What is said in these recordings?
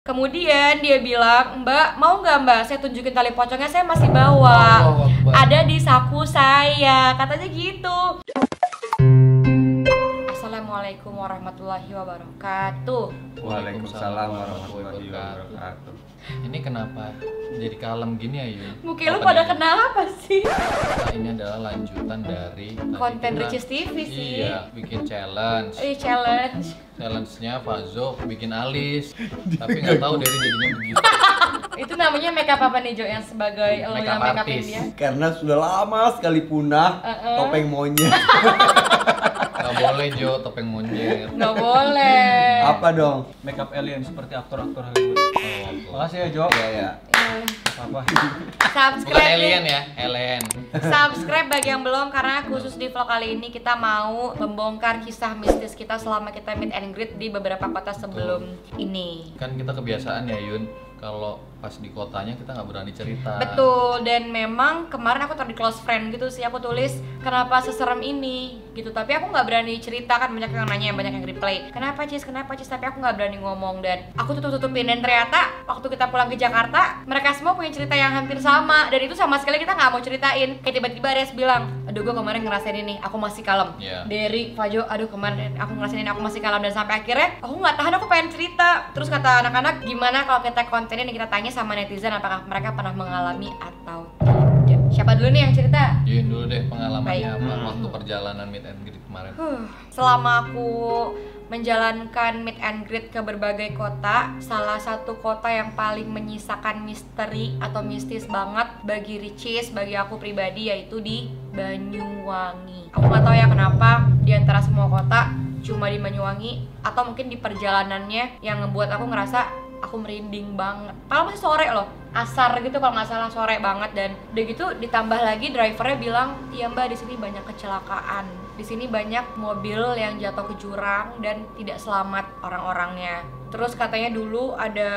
Kemudian dia bilang, "Mbak, mau nggak Mbak? Saya tunjukin tali pocongnya, saya masih bawa. Ada di saku saya," katanya gitu. Assalamualaikum warahmatullahi wabarakatuh. Waalaikumsalam warahmatullahi wabarakatuh. Ini kenapa jadi kalem gini ya Yun? Mungkin lu pada kenapa sih? Nah, ini adalah lanjutan dari Konten tadi kita- Ricis TV sih. Iya, bikin challenge. Challenge. Challenge-nya Fazo bikin alis, tapi nggak tahu dari jadinya begitu. Itu namanya makeup apa nih Jo yang sebagai lo yang Makeup makeupin artist. dia? Karena sudah lama sekali punah topeng monyet. Nggak boleh Jo, topeng monyet. Nggak boleh. Apa dong? Makeup alien seperti aktor-aktor Hollywood. Oh, Makasih ya Jo. Ya ya. Apa? bukan Subscribe alien nih. ya, alien. Subscribe bagi yang belum, karena khusus di vlog kali ini kita mau membongkar kisah mistis kita selama kita meet and greet di beberapa kota sebelum ini. Kan kita kebiasaan ya Yun, kalau pas di kotanya kita nggak berani cerita. Betul, dan memang kemarin aku taruh di close friend gitu sih, aku tulis kenapa seserem ini gitu, tapi aku nggak berani cerita, kan banyak yang nanya, banyak yang reply kenapa Cis, tapi aku nggak berani ngomong dan aku tutup-tutupin. Dan ternyata waktu kita pulang ke Jakarta, mereka semua punya cerita yang hampir sama, dan itu sama sekali kita nggak mau ceritain. Kayak tiba-tiba Res bilang, aduh gue kemarin ngerasain ini, aku masih kalem. Iya. Dari Fajo, aduh kemarin aku ngerasain ini, aku masih kalem. Dan sampai akhirnya aku nggak tahan, aku pengen cerita. Terus kata anak-anak, gimana kalau kita kontenin dan kita tanya sama netizen apakah mereka pernah mengalami atau tidak. Siapa dulu nih yang cerita? Yun dulu deh pengalamannya Baik. apa waktu perjalanan meet and greet kemarin. Selama aku menjalankan meet and greet ke berbagai kota, salah satu kota yang paling menyisakan misteri atau mistis banget bagi Ricis, bagi aku pribadi, yaitu di Banyuwangi. Aku nggak tahu ya kenapa di antara semua kota cuma di Banyuwangi, atau mungkin di perjalanannya yang ngebuat aku ngerasa aku merinding banget. Padahal masih sore loh, asar gitu kalau nggak salah, sore banget. Dan udah gitu ditambah lagi drivernya bilang, iya mbak, di sini banyak kecelakaan, di sini banyak mobil yang jatuh ke jurang dan tidak selamat orang-orangnya. Terus katanya dulu ada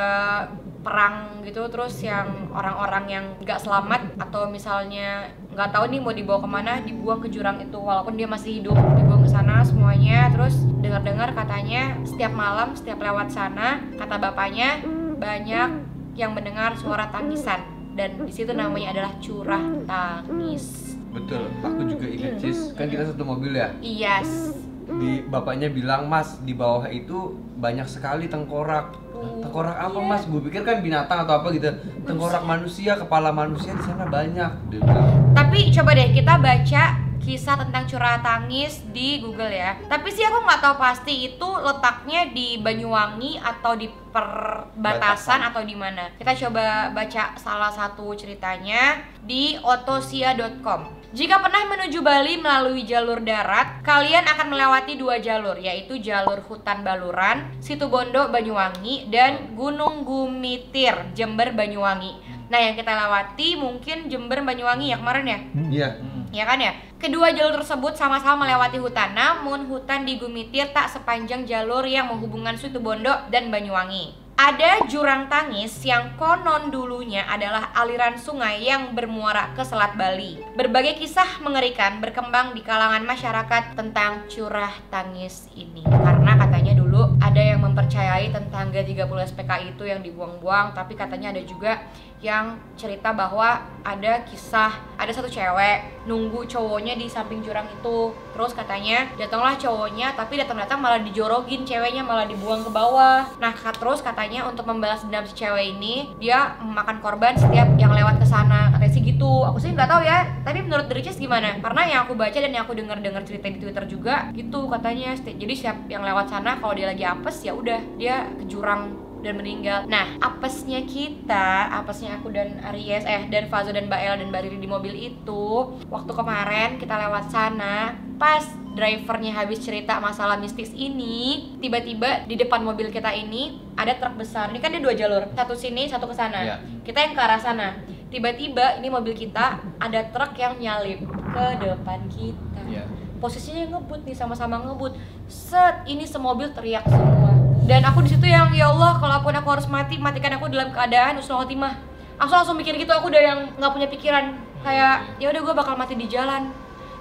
perang gitu, terus yang orang-orang yang nggak selamat atau misalnya nggak tahu nih mau dibawa kemana, dibuang ke jurang itu walaupun dia masih hidup, dibuang ke sana semuanya. Terus dengar-dengar katanya setiap malam, setiap lewat sana, kata bapaknya banyak yang mendengar suara tangisan, dan di situ namanya adalah curah tangis. Betul. Aku juga ingat Cis. Kan kita satu mobil ya. Yes. Di bapaknya bilang, "Mas, di bawah itu banyak sekali tengkorak." Tengkorak apa Iya. Mas? Gue pikir kan binatang atau apa gitu. Tengkorak manusia, kepala manusia di sana banyak. Dia bilang. Tapi coba deh kita baca kisah tentang curah tangis di Google ya. Tapi sih aku nggak tahu pasti itu letaknya di Banyuwangi atau di perbatasan atau di mana. Kita coba baca salah satu ceritanya di otosia.com. Jika pernah menuju Bali melalui jalur darat, kalian akan melewati dua jalur, yaitu jalur Hutan Baluran, Situbondo, Banyuwangi, dan Gunung Gumitir, Jember, Banyuwangi. Nah, yang kita lewati mungkin Jember, Banyuwangi ya kemarin ya? Iya. Ya kan ya? Kedua jalur tersebut sama-sama melewati hutan, namun hutan di Gumitir tak sepanjang jalur yang menghubungkan Situbondo dan Banyuwangi. Ada jurang tangis yang konon dulunya adalah aliran sungai yang bermuara ke Selat Bali. Berbagai kisah mengerikan berkembang di kalangan masyarakat tentang curah tangis ini. Karena katanya dulu ada yang mempercayai tentang G30 SPK itu yang dibuang-buang, tapi katanya ada juga yang cerita bahwa ada kisah ada satu cewek nunggu cowoknya di samping jurang itu, terus katanya datanglah cowoknya, tapi datang-datang malah dijorogin ceweknya, malah dibuang ke bawah. Nah terus katanya untuk membalas dendam si cewek ini, dia memakan korban setiap yang lewat ke sana, katanya sih gitu. Aku sih nggak tahu ya, tapi menurut Ricis gimana? Karena yang aku baca dan yang aku dengar cerita di Twitter juga gitu katanya. Jadi setiap yang lewat sana kalau dia lagi apes ya udah dia ke jurang dan meninggal. Nah, apesnya kita, apesnya aku dan Aries, dan Fazo dan Mbak El dan Mbak Riri di mobil itu, waktu kemarin kita lewat sana, pas drivernya habis cerita masalah mistis ini, tiba-tiba di depan mobil kita ini ada truk besar. Ini kan dia dua jalur, satu sini, satu ke sana. Iya. Kita yang ke arah sana. Tiba-tiba ini mobil kita ada truk yang nyalip ke depan kita. Iya. Posisinya ngebut nih, sama-sama ngebut. Set, ini semobil teriak semua. Dan aku di situ yang, ya Allah, kalaupun aku harus mati, matikan aku dalam keadaan husnul khotimah. Aku langsung mikir gitu, aku udah yang nggak punya pikiran kayak ya udah gue bakal mati di jalan.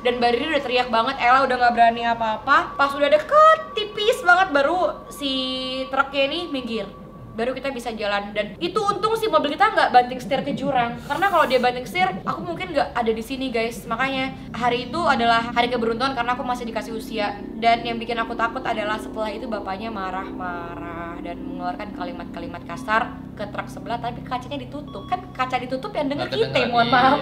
Dan Mbak Riri udah teriak banget, Ella udah nggak berani apa-apa. Pas udah deket, tipis banget baru si truknya ini minggir. baru kita bisa jalan. Dan itu untung sih mobil kita nggak banting setir ke jurang, karena kalau dia banting setir aku mungkin nggak ada di sini guys. Makanya hari itu adalah hari keberuntungan karena aku masih dikasih usia. Dan yang bikin aku takut adalah setelah itu bapaknya marah-marah dan mengeluarkan kalimat-kalimat kasar ke truk sebelah, tapi kacanya ditutup. Kan kaca ditutup yang denger Nggak kita, kedengar, mohon iya. maaf.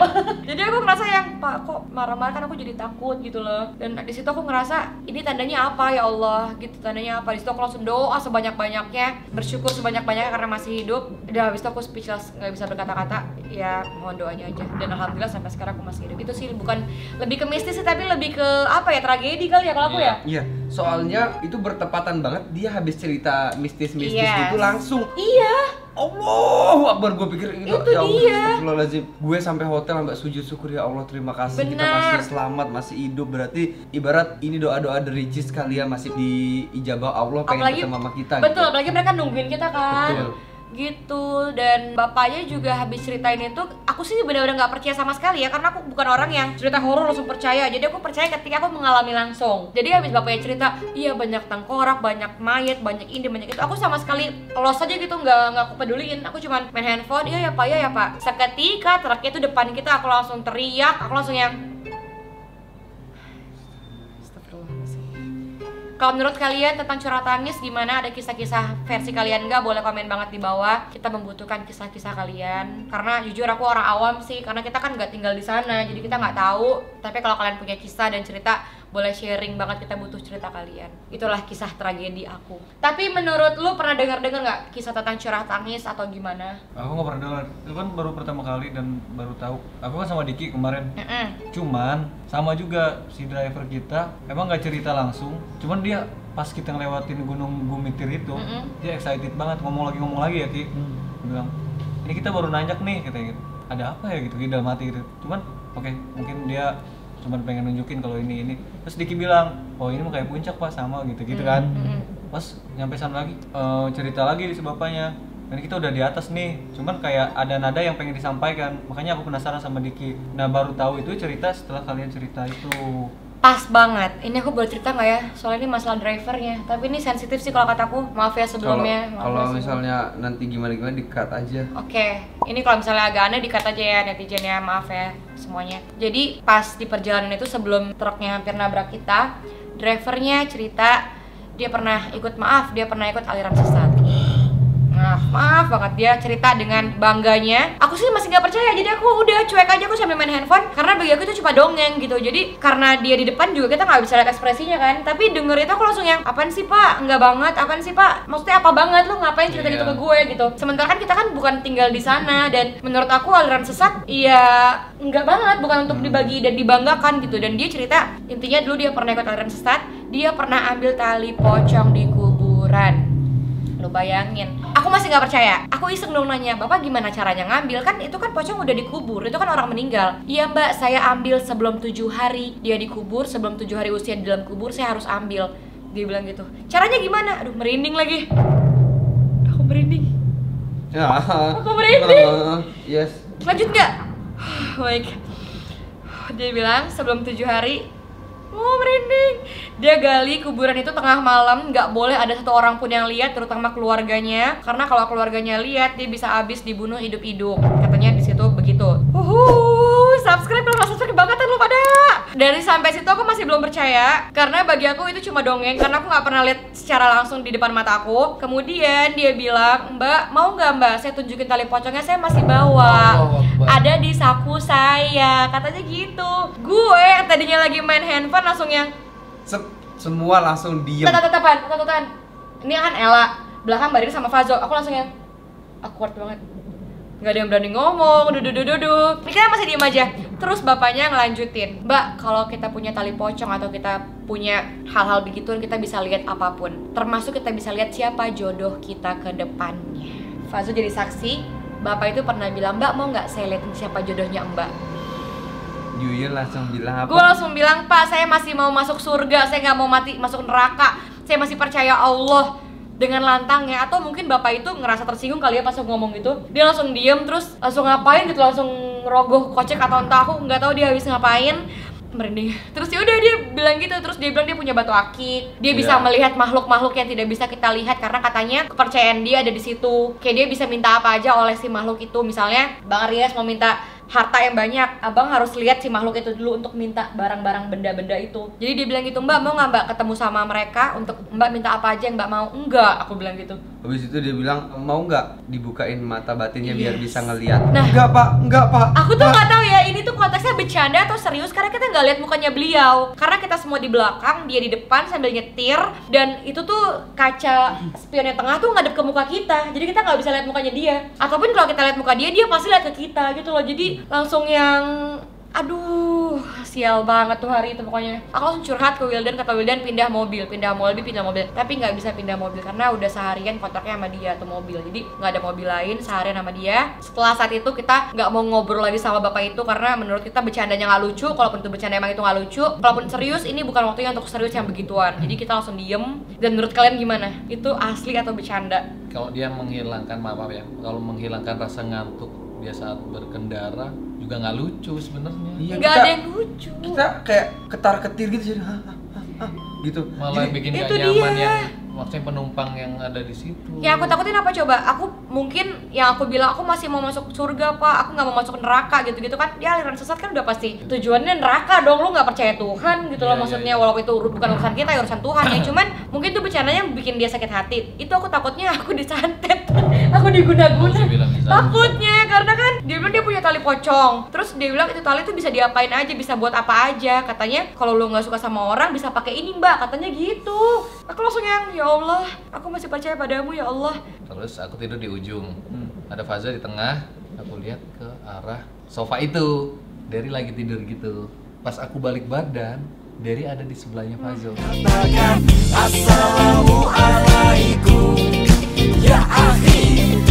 Jadi aku ngerasa yang, Pak kok marah-marah, kan aku jadi takut gitu loh. Dan di situ aku ngerasa ini tandanya apa ya Allah gitu, tandanya apa. Di situ aku langsung doa sebanyak-banyaknya, bersyukur sebanyak-banyaknya karena masih hidup. Dan habis itu aku speechless, nggak bisa berkata-kata. Ya mohon doanya aja. Dan alhamdulillah sampai sekarang aku masih hidup. Itu sih bukan lebih ke mistis sih, tapi lebih ke apa ya, tragedi kali ya kalau aku ya. Iya, soalnya itu bertepatan banget dia habis cerita mistis-mistis Yes. itu langsung Iya. Allahu Akbar, gue pikir Itu ya Allah, dia. astagfirullahaladzim. Gue sampai hotel sampai sujud syukur, ya Allah terima kasih kita Benar. masih selamat, masih hidup. Berarti ibarat ini doa-doa dari Ricis kalian masih diijabah Allah, pengen Apalagi- ketemu sama kita. Betul, gitu. apalagi mereka nungguin kita kan. Betul. Gitu. Dan bapaknya juga habis ceritain itu, aku sih benar-benar nggak percaya sama sekali ya, karena aku bukan orang yang cerita horor langsung percaya. Jadi aku percaya ketika aku mengalami langsung. Jadi habis bapaknya cerita, iya banyak tengkorak, banyak mayat, banyak ini, banyak itu, aku sama sekali los aja gitu, nggak aku peduliin. Aku cuman main handphone, iya ya pak, iya ya pak. Seketika truknya itu depan kita, aku langsung teriak, aku langsung yang kalau menurut kalian tentang curhat tangis gimana? Ada kisah-kisah versi kalian nggak? Boleh komen banget di bawah. Kita membutuhkan kisah-kisah kalian. Karena jujur aku orang awam sih, karena kita kan nggak tinggal di sana, jadi kita nggak tahu. Tapi kalau kalian punya kisah dan cerita, boleh sharing banget, kita butuh cerita kalian. Itulah kisah tragedi aku. Tapi menurut lu pernah dengar nggak kisah tentang curhat tangis atau gimana? Aku nggak pernah dengar. Itu kan baru pertama kali dan baru tahu. Aku kan sama Diki kemarin. Mm-mm. Cuman sama juga si driver kita emang nggak cerita langsung. Cuman dia pas kita ngelewatin Gunung Gumitir itu, dia excited banget, ngomong lagi ya Ki. Dia bilang, ini kita baru nanjak nih, katanya gitu. Ada apa ya gitu, di dalam hati gitu. Cuman oke, mungkin dia cuman pengen nunjukin kalau ini. Terus Diki bilang, oh ini mah kayak puncak pak, sama gitu kan. Pas nyampe sana lagi, cerita lagi si bapaknya. Dan kita udah di atas nih, cuman kayak ada nada yang pengen disampaikan. Makanya aku penasaran sama Diki. Nah baru tahu itu cerita setelah kalian cerita itu. Pas banget. Ini aku boleh cerita nggak ya? Soalnya ini masalah drivernya. Tapi ini sensitif sih kalau kataku. Maaf ya sebelumnya. Maaf ya Kalau sebelumnya. misalnya nanti gimana di-cut aja. Oke, ini kalau misalnya agak aneh dikat aja ya netizen ya, maaf ya semuanya. Jadi pas di perjalanan itu sebelum truknya hampir nabrak kita, drivernya cerita dia pernah ikut aliran sesat. Maaf banget, dia cerita dengan bangganya. Aku sih masih nggak percaya, jadi aku udah cuek aja, aku sambil main handphone karena bagi aku itu cuma dongeng gitu. Jadi karena dia di depan juga kita nggak bisa lihat ekspresinya kan. Tapi denger itu aku langsung yang, apaan sih pak? Enggak banget, apaan sih pak? Maksudnya apa banget lu ngapain cerita gitu ke gue gitu? Sementara kan kita kan bukan tinggal di sana, dan menurut aku aliran sesat ya enggak banget, bukan untuk dibagi dan dibanggakan gitu. Dan dia cerita intinya dulu dia pernah ikut aliran sesat, dia pernah ambil tali pocong di kuburan. Lo bayangin, aku masih nggak percaya. Aku iseng dong nanya, bapak gimana caranya ngambil? Kan itu kan pocong udah dikubur, itu kan orang meninggal. Iya mbak, saya ambil sebelum 7 hari dia dikubur, sebelum 7 hari usia di dalam kubur saya harus ambil. Dia bilang gitu. Caranya gimana? Aduh merinding lagi. Aku merinding. Ya. Aku merinding. Yes. Lanjut nggak? Baik. Dia bilang sebelum 7 hari. Oh merinding. Dia gali kuburan itu tengah malam, nggak boleh ada satu orang pun yang lihat, terutama keluarganya. Karena kalau keluarganya lihat, dia bisa habis dibunuh hidup-hidup. Katanya di situ begitu. Subscribe kalau nggak subscribe bangetan lu pada. Dari sampai situ aku masih belum percaya, karena bagi aku itu cuma dongeng, karena aku nggak pernah lihat secara langsung di depan mata aku. Kemudian dia bilang, mbak mau nggak mbak saya tunjukin tali pocongnya, saya masih bawa, ada di saku saya, katanya gitu. Gue yang tadinya lagi main handphone langsung yang Semua langsung diem. tatan. Ini kan Ella, belakang Mbak Diri sama Fazo. Aku langsung yang awkward banget. Nggak ada yang berani ngomong, duduk. Kita masih diem aja. Terus bapaknya ngelanjutin, mbak kalau kita punya tali pocong atau kita punya hal-hal begituan, kita bisa lihat apapun. Termasuk kita bisa lihat siapa jodoh kita ke depannya. Fazo jadi saksi, bapak itu pernah bilang, mbak mau nggak saya liatin siapa jodohnya mbak? Yuyun langsung bilang apa? Gue langsung bilang, pak saya masih mau masuk surga, saya nggak mau mati masuk neraka, saya masih percaya Allah dengan lantangnya. Atau mungkin bapak itu ngerasa tersinggung kali ya pas aku ngomong gitu, dia langsung diem terus langsung ngapain gitu, langsung rogoh kocek atau entah, aku nggak tahu dia habis ngapain. merinding. Terus ya udah dia bilang gitu, terus dia bilang dia punya batu akik, dia bisa Iya. melihat makhluk-makhluk yang tidak bisa kita lihat karena katanya kepercayaan dia ada di situ. Kayak dia bisa minta apa aja oleh si makhluk itu. Misalnya Bang Aries mau minta harta yang banyak, abang harus lihat si makhluk itu dulu untuk minta barang-barang benda-benda itu. Jadi dia bilang gitu, Mbak mau nggak Mbak ketemu sama mereka untuk Mbak minta apa aja yang Mbak mau? Enggak, aku bilang gitu. Habis itu dia bilang, mau nggak dibukain mata batinnya biar Yes. bisa ngeliat? Nah. Enggak pak, enggak pak. Aku tuh Pak." nggak tahu ya, ini tuh konteksnya bercanda atau serius karena kita nggak lihat mukanya beliau. Karena kita semua di belakang, dia di depan sambil nyetir, dan itu tuh kaca spion yang tengah tuh ngadep ke muka kita. Jadi kita nggak bisa lihat mukanya dia. Ataupun kalau kita lihat muka dia, dia pasti lihat ke kita gitu loh. Jadi langsung yang aduh, sial banget tuh hari itu pokoknya. Aku langsung curhat ke Wildan, kata Wildan pindah mobil. Tapi nggak bisa pindah mobil karena udah seharian kontraknya sama dia tuh mobil. Jadi nggak ada mobil lain, seharian sama dia. Setelah saat itu kita nggak mau ngobrol lagi sama bapak itu karena menurut kita bercandanya nggak lucu. Kalaupun itu bercanda emang itu nggak lucu. Kalaupun serius, ini bukan waktunya untuk serius yang begituan. Jadi kita langsung diem. Dan menurut kalian gimana? Itu asli atau bercanda? Kalau dia menghilangkan, maaf ya, kalau menghilangkan rasa ngantuk dia saat berkendara juga nggak lucu sebenarnya. Iya, Nggak kita- ada yang lucu. Kita kayak ketar-ketir gitu jadi gitu. Malah Jadi, bikin itu gak nyaman dia. yang maksudnya penumpang yang ada di situ. Yang aku takutin apa coba? Aku mungkin yang aku bilang aku masih mau masuk surga pak, aku nggak mau masuk neraka gitu-gitu kan. Dia aliran sesat kan udah pasti tujuannya neraka dong, lu nggak percaya Tuhan gitu loh Iya, maksudnya. iya. Walaupun itu bukan urusan kita, ya urusan Tuhan ya. Cuman mungkin tuh bercandanya bikin dia sakit hati. Itu aku takutnya aku disantet, aku diguna-guna. Nauzubillah min zalik. Takutnya karena kan dia bilang dia punya tali pocong. Terus dia bilang itu tali tuh bisa diapain aja, bisa buat apa aja. Katanya kalau lu nggak suka sama orang bisa pakai ini mbak, katanya gitu. Aku langsung yang ya Allah, aku masih percaya padamu ya Allah. Terus aku tidur di ujung, ada Faza di tengah. Aku lihat ke arah sofa itu, Derry lagi tidur gitu. Pas aku balik badan, Derry ada di sebelahnya Fazo. Assalamualaikum ya akhi.